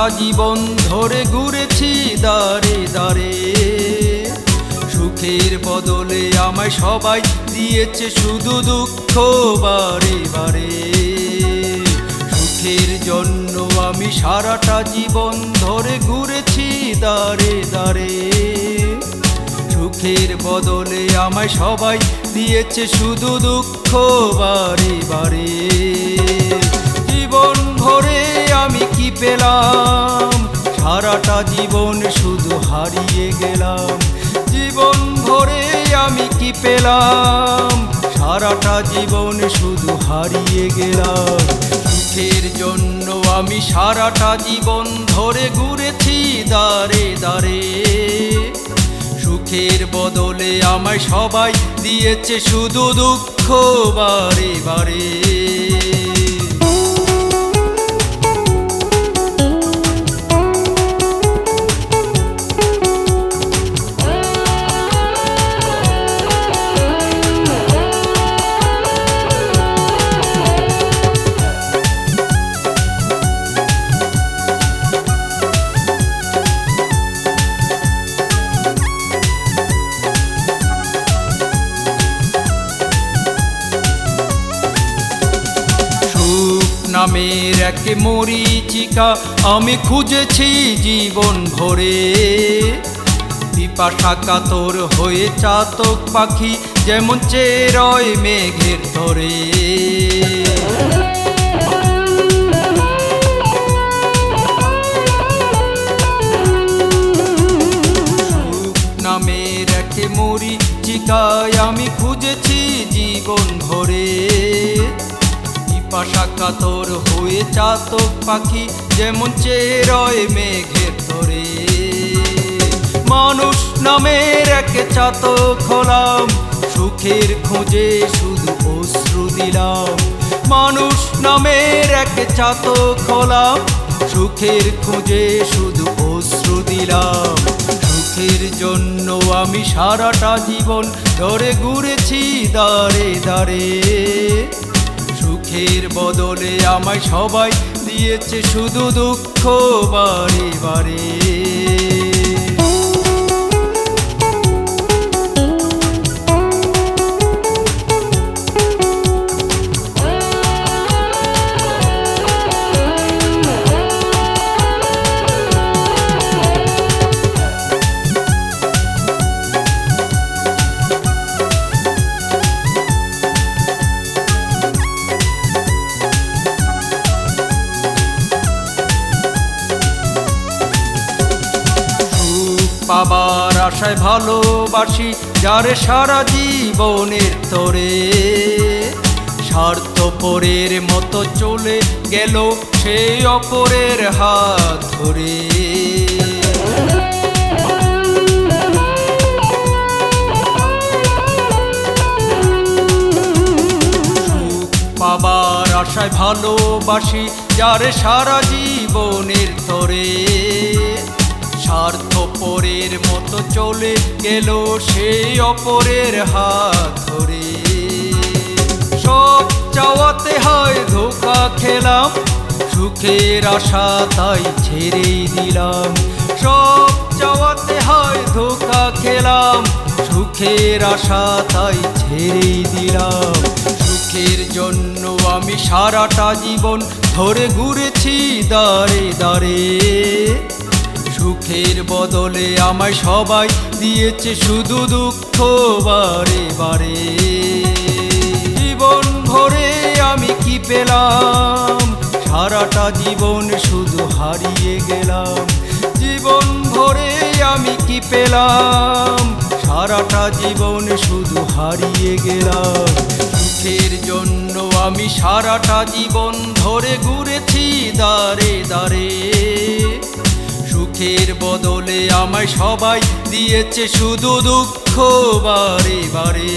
সারাটা জীবন ধরে ঘুরেছি দাঁড়ে দাঁড়ে। সুখের বদলে আমায় সবাই দিয়েছে শুধু দুঃখ বারে বারে। সুখের জন্য আমি সারাটা জীবন ধরে ঘুরেছি দাঁড়ে দাঁড়ে। সুখের বদলে আমায় সবাই দিয়েছে শুধু দুঃখ বারে বারে। জীবন ভরে আমি কি পেলাম, সারাটা জীবন শুধু হারিয়ে গেলাম। জীবন ভরে আমি কি পেলাম, সারাটা জীবন শুধু হারিয়ে গেলাম। সুখের জন্য আমি সারাটা জীবন ধরে ঘুরেছি দাঁড়ে দাঁড়ে। সুখের বদলে আমায় সবাই দিয়েছে শুধু দুঃখ বারে বারে। নামের এক মরীচিকা আমি খুঁজেছি জীবন ভরে। পিপাসা কাতর হয়ে চাতক পাখি যেমন চেয়ে রয় মেঘের তরে। নামের এক মরীচিকায় আমি খুঁজেছি জীবন ভরে। পিপাসা কাতর হয়ে চাতক পাখি যেমন চেয়ে রয় মেঘের তরে। মানুষ নামের এক চাতক হলাম, সুখের খোঁজে শুধু অশ্রু দিলাম। মানুষ নামের এক চাতক হলাম, সুখের খোঁজে শুধু অশ্রু দিলাম। সুখের জন্য আমি সারাটা জীবন ধরে ঘুরেছি দাঁড়ে দাঁড়ে। সুখের বদলে আমায় সবাই দিয়েছে শুধু দুঃখ বারে বারে। পাবার আশায় ভালোবাসি যারে সারা জীবনের তরে। স্বার্থপরের মতো চলে গেল সেই অপরের হাত ধরে। পাবার আশায় ভালোবাসি যারে সারা জীবনের তরে। স্বার্থপরের মতো চলে গেল সেই অপরের হাত ধরে। সব চাওয়াতে হয় ধোঁকা খেলাম, সুখের আশা তাই ছেড়েই দিলাম। সব চাওয়াতে হয় ধোঁকা খেলাম, সুখের আশা তাই ছেড়েই দিলাম। সুখের জন্য আমি সারাটা জীবন ধরে ঘুরেছি দাঁড়ে দাঁড়ে। সুখের বদলে আমায় সবাই দিয়েছে শুধু দুঃখ বারে বারে। জীবন ভরে আমি কি পেলাম, সারাটা জীবন শুধু হারিয়ে গেলাম। জীবন ভরে আমি কি পেলাম, সারাটা জীবন শুধু হারিয়ে গেলাম। সুখের জন্য আমি সারাটা জীবন ধরে ঘুরেছি দাঁড়ে দাঁড়ে। সুখের বদলে আমায় সবাই দিয়েছে শুধু দুঃখ বারে বারে।